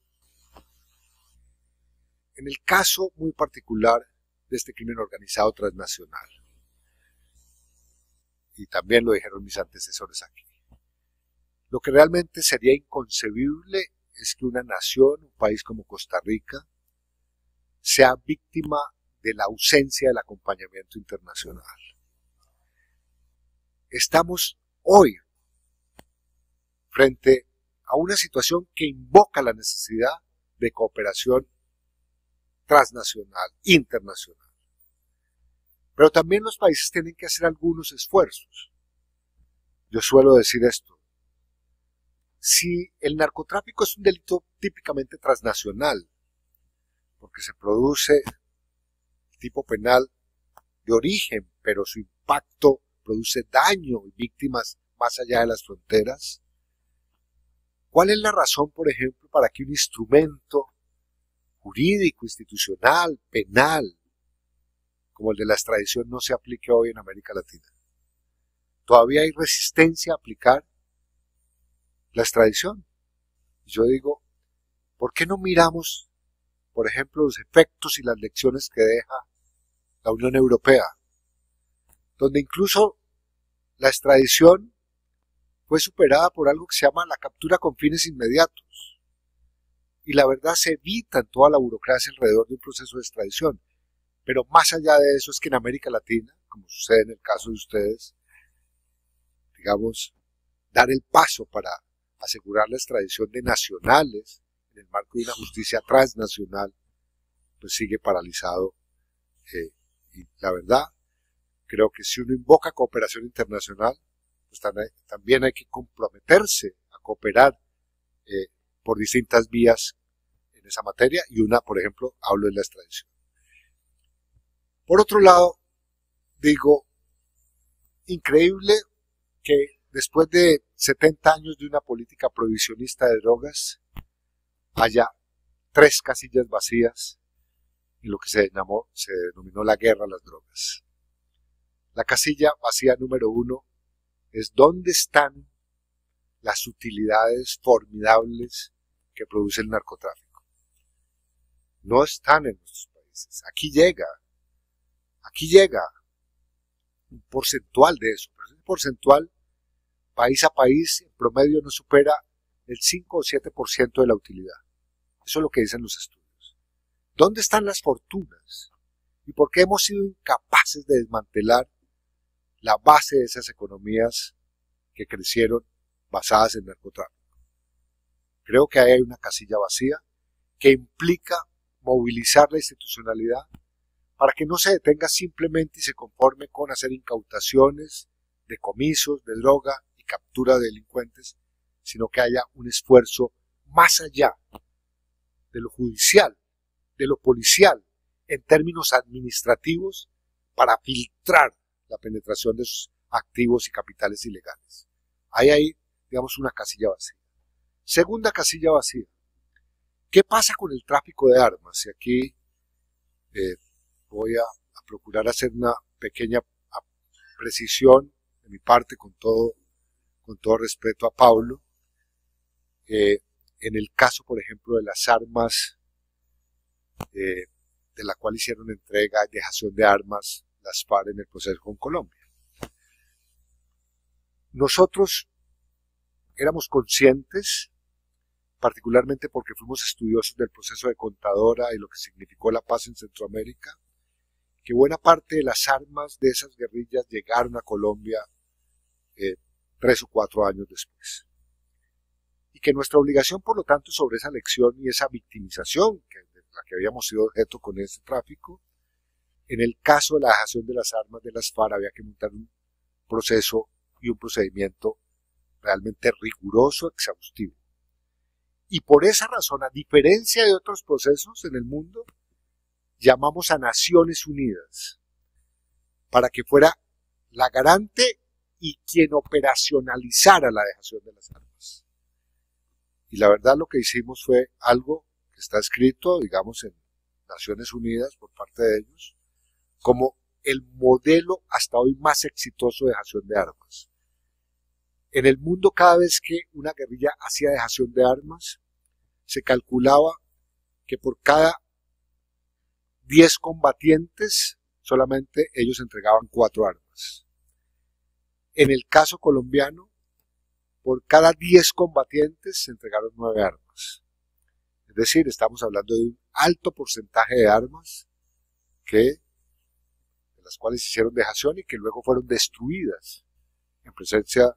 el caso muy particular de este crimen organizado transnacional, y también lo dijeron mis antecesores aquí, lo que realmente sería inconcebible es que una nación, un país como Costa Rica, sea víctima de la ausencia del acompañamiento internacional. Estamos hoy frente a una situación que invoca la necesidad de cooperación transnacional, internacional. Pero también los países tienen que hacer algunos esfuerzos. Yo suelo decir esto. Si el narcotráfico es un delito típicamente transnacional, porque se produce tipo penal de origen, pero su impacto produce daño y víctimas más allá de las fronteras. ¿Cuál es la razón, por ejemplo, para que un instrumento jurídico, institucional, penal, como el de la extradición, no se aplique hoy en América Latina? Todavía hay resistencia a aplicar la extradición. Y yo digo, ¿por qué no miramos, por ejemplo, los efectos y las lecciones que deja la Unión Europea, donde incluso la extradición fue superada por algo que se llama la captura con fines inmediatos? Y la verdad se evita en toda la burocracia alrededor de un proceso de extradición. Pero más allá de eso es que en América Latina, como sucede en el caso de ustedes, digamos, dar el paso para asegurar la extradición de nacionales en el marco de una justicia transnacional, pues sigue paralizado. Y la verdad, creo que si uno invoca cooperación internacional, pues también hay que comprometerse a cooperar por distintas vías en esa materia, y una, por ejemplo, hablo de la extradición. Por otro lado, digo, increíble que después de 70 años de una política prohibicionista de drogas, haya 3 casillas vacías en lo que se denominó la guerra a las drogas. La casilla vacía número 1 es dónde están las utilidades formidables que produce el narcotráfico. No están en nuestros países. Aquí llega un porcentual de eso, pero ese porcentual, país a país, en promedio no supera el 5 o 7% de la utilidad. Eso es lo que dicen los estudios. ¿Dónde están las fortunas? ¿Y por qué hemos sido incapaces de desmantelar la base de esas economías que crecieron basadas en narcotráfico? Creo que ahí hay una casilla vacía que implica movilizar la institucionalidad para que no se detenga simplemente y se conforme con hacer incautaciones, decomisos de droga y captura de delincuentes, sino que haya un esfuerzo más allá de lo judicial, de lo policial, en términos administrativos, para filtrar la penetración de esos activos y capitales ilegales. Ahí hay, digamos, una casilla vacía. Segunda casilla vacía. ¿Qué pasa con el tráfico de armas? Y aquí voy a procurar hacer una pequeña precisión de mi parte con todo respeto a Pablo. En el caso, por ejemplo, de las armas, de la cual hicieron entrega y dejación de armas las FARC en el proceso con Colombia. Nosotros éramos conscientes, particularmente porque fuimos estudiosos del proceso de Contadora y lo que significó la paz en Centroamérica, que buena parte de las armas de esas guerrillas llegaron a Colombia 3 o 4 años después. Y que nuestra obligación, por lo tanto, sobre esa lección y esa victimización de la que habíamos sido objeto con ese tráfico, en el caso de la dejación de las armas de las FARC había que montar un proceso y un procedimiento realmente riguroso, exhaustivo. Y por esa razón, a diferencia de otros procesos en el mundo, llamamos a Naciones Unidas para que fuera la garante y quien operacionalizara la dejación de las armas. Y la verdad lo que hicimos fue algo que está escrito, digamos, en Naciones Unidas por parte de ellos, como el modelo hasta hoy más exitoso de dejación de armas. En el mundo, cada vez que una guerrilla hacía dejación de armas, se calculaba que por cada 10 combatientes, solamente ellos entregaban 4 armas. En el caso colombiano, por cada 10 combatientes se entregaron 9 armas. Es decir, estamos hablando de un alto porcentaje de armas de las cuales hicieron dejación y que luego fueron destruidas en presencia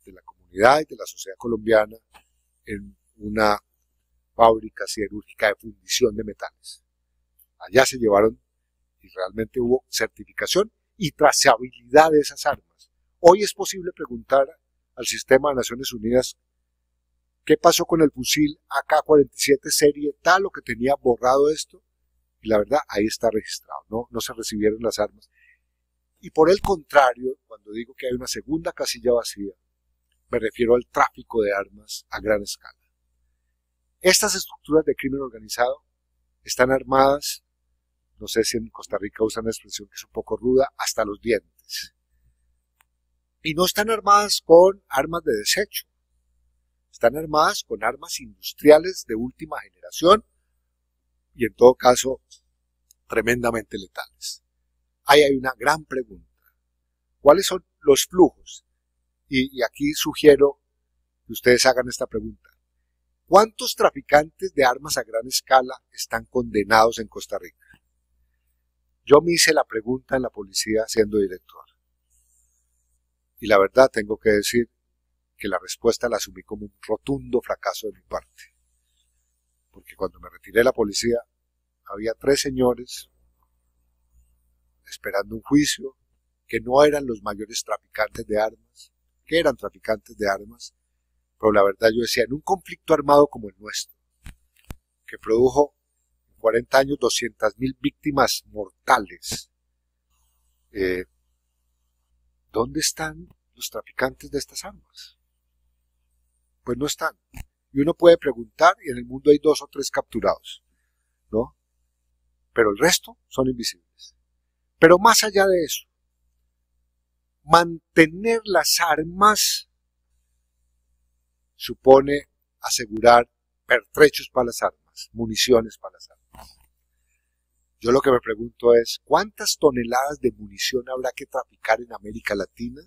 de la comunidad y de la sociedad colombiana en una fábrica siderúrgica de fundición de metales. Allá se llevaron y realmente hubo certificación y trazabilidad de esas armas. Hoy es posible preguntar al sistema de Naciones Unidas qué pasó con el fusil AK-47 serie tal o que tenía borrado esto, Y la verdad, ahí está registrado, no se recibieron las armas. Y por el contrario, cuando digo que hay una segunda casilla vacía, me refiero al tráfico de armas a gran escala. Estas estructuras de crimen organizado están armadas, no sé si en Costa Rica usan una expresión que es un poco ruda, hasta los dientes. Y no están armadas con armas de desecho. Están armadas con armas industriales de última generación y en todo caso tremendamente letales. Ahí hay una gran pregunta. ¿Cuáles son los flujos? Y aquí sugiero que ustedes hagan esta pregunta. ¿Cuántos traficantes de armas a gran escala están condenados en Costa Rica? Yo me hice la pregunta en la policía siendo director. Y la verdad tengo que decir que la respuesta la asumí como un rotundo fracaso de mi parte. Porque cuando me retiré de la policía, había 3 señores esperando un juicio que no eran los mayores traficantes de armas, que eran traficantes de armas, pero la verdad yo decía, en un conflicto armado como el nuestro, que produjo en 40 años 200.000 víctimas mortales, ¿dónde están los traficantes de estas armas? Pues no están. Y uno puede preguntar, y en el mundo hay 2 o 3 capturados, ¿no? Pero el resto son invisibles. Pero más allá de eso, mantener las armas supone asegurar pertrechos para las armas, municiones para las armas. Yo lo que me pregunto es, ¿cuántas toneladas de munición habrá que traficar en América Latina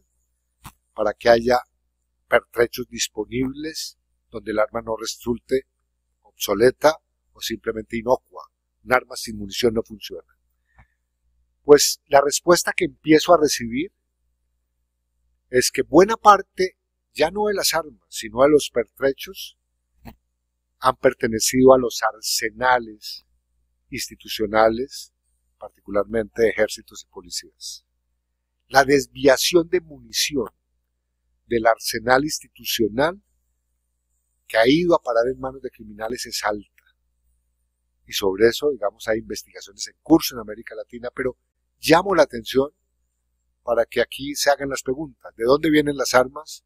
para que haya pertrechos disponibles donde el arma no resulte obsoleta o simplemente inocua? Un arma sin munición no funciona. Pues la respuesta que empiezo a recibir es que buena parte, ya no de las armas, sino de los pertrechos, han pertenecido a los arsenales institucionales, particularmente de ejércitos y policías. La desviación de munición del arsenal institucional que ha ido a parar en manos de criminales es alta. Y sobre eso, digamos, hay investigaciones en curso en América Latina, pero llamo la atención para que aquí se hagan las preguntas. ¿De dónde vienen las armas?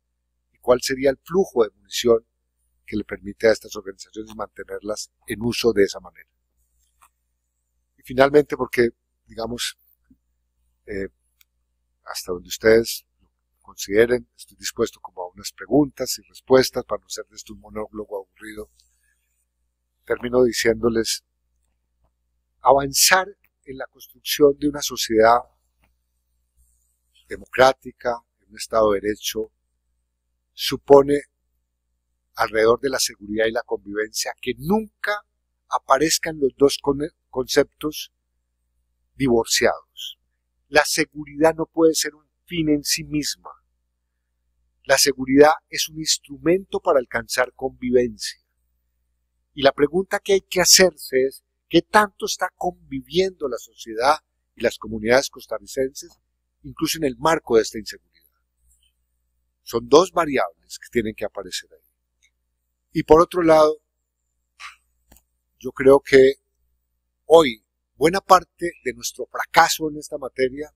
¿Y cuál sería el flujo de munición que le permite a estas organizaciones mantenerlas en uso de esa manera? Y finalmente, porque, digamos, hasta donde ustedes consideren, estoy dispuesto como a unas preguntas y respuestas para no hacer de esto un monólogo aburrido. Termino diciéndoles, avanzar en la construcción de una sociedad democrática, en un Estado de Derecho, supone alrededor de la seguridad y la convivencia que nunca aparezcan los 2 conceptos divorciados. La seguridad no puede ser un fin en sí misma. La seguridad es un instrumento para alcanzar convivencia. Y la pregunta que hay que hacerse es, ¿qué tanto está conviviendo la sociedad y las comunidades costarricenses, incluso en el marco de esta inseguridad? Son 2 variables que tienen que aparecer ahí. Y por otro lado, yo creo que hoy buena parte de nuestro fracaso en esta materia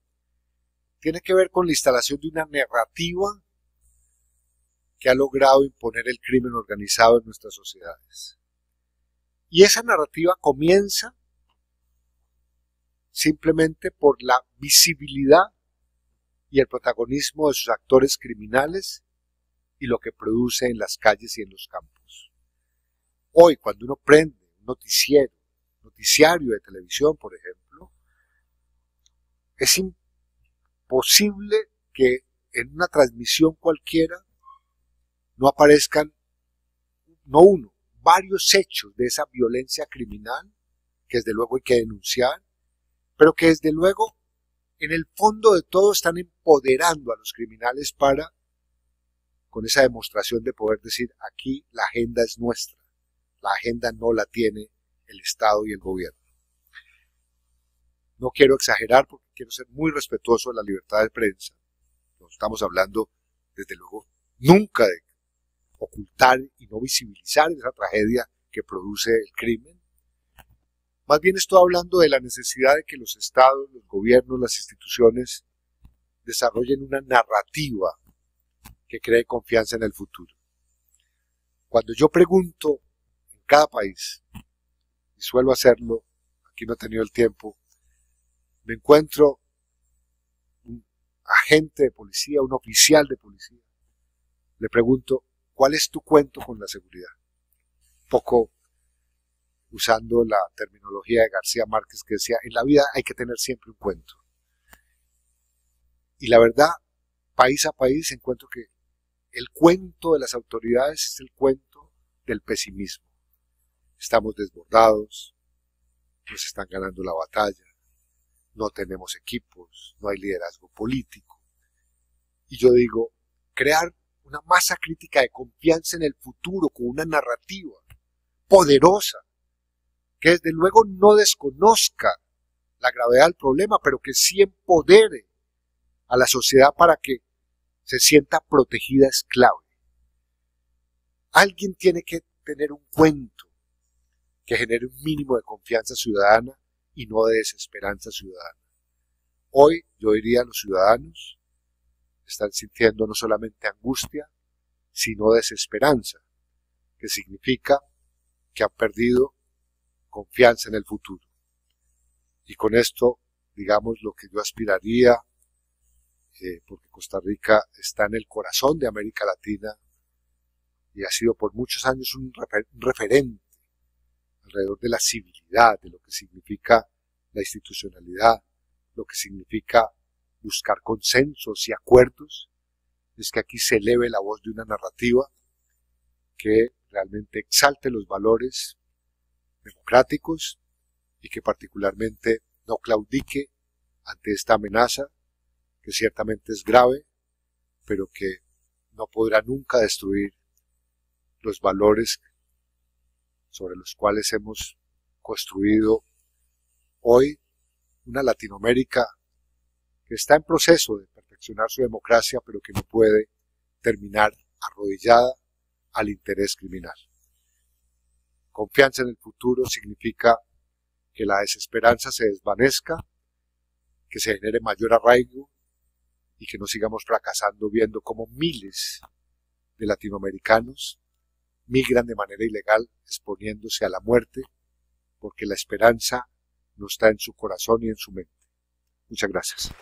tiene que ver con la instalación de una narrativa que ha logrado imponer el crimen organizado en nuestras sociedades. Y esa narrativa comienza simplemente por la visibilidad y el protagonismo de sus actores criminales y lo que produce en las calles y en los campos. Hoy, cuando uno prende un noticiario de televisión, por ejemplo, es imposible que en una transmisión cualquiera no aparezcan, no uno, varios hechos de esa violencia criminal que desde luego hay que denunciar, pero que desde luego en el fondo de todo están empoderando a los criminales para, con esa demostración de poder decir, aquí la agenda es nuestra, la agenda no la tiene el Estado y el gobierno. No quiero exagerar porque quiero ser muy respetuoso de la libertad de prensa. No estamos hablando, desde luego, nunca de ocultar y no visibilizar esa tragedia que produce el crimen. Más bien estoy hablando de la necesidad de que los estados, los gobiernos, las instituciones desarrollen una narrativa que cree confianza en el futuro. Cuando yo pregunto en cada país, y suelo hacerlo, aquí no he tenido el tiempo, me encuentro un agente de policía, un oficial de policía, le pregunto, ¿cuál es tu cuento con la seguridad? Un poco usando la terminología de García Márquez que decía, en la vida hay que tener siempre un cuento. Y la verdad, país a país encuentro que el cuento de las autoridades es el cuento del pesimismo. Estamos desbordados, nos están ganando la batalla, no tenemos equipos, no hay liderazgo político. Y yo digo, crear una masa crítica de confianza en el futuro con una narrativa poderosa, que desde luego no desconozca la gravedad del problema, pero que sí empodere a la sociedad para que se sienta protegida es clave. Alguien tiene que tener un cuento que genere un mínimo de confianza ciudadana y no de desesperanza ciudadana. Hoy, yo diría, los ciudadanos están sintiendo no solamente angustia, sino desesperanza, que significa que han perdido confianza en el futuro. Y con esto, digamos, lo que yo aspiraría, porque Costa Rica está en el corazón de América Latina y ha sido por muchos años un referente alrededor de la civilidad, de lo que significa la institucionalidad, lo que significa buscar consensos y acuerdos, es que aquí se eleve la voz de una narrativa que realmente exalte los valores democráticos y que particularmente no claudique ante esta amenaza, que ciertamente es grave, pero que no podrá nunca destruir los valores sobre los cuales hemos construido hoy una Latinoamérica que está en proceso de perfeccionar su democracia, pero que no puede terminar arrodillada al interés criminal. Confianza en el futuro significa que la desesperanza se desvanezca, que se genere mayor arraigo y que no sigamos fracasando viendo cómo miles de latinoamericanos migran de manera ilegal exponiéndose a la muerte porque la esperanza no está en su corazón y en su mente. Muchas gracias.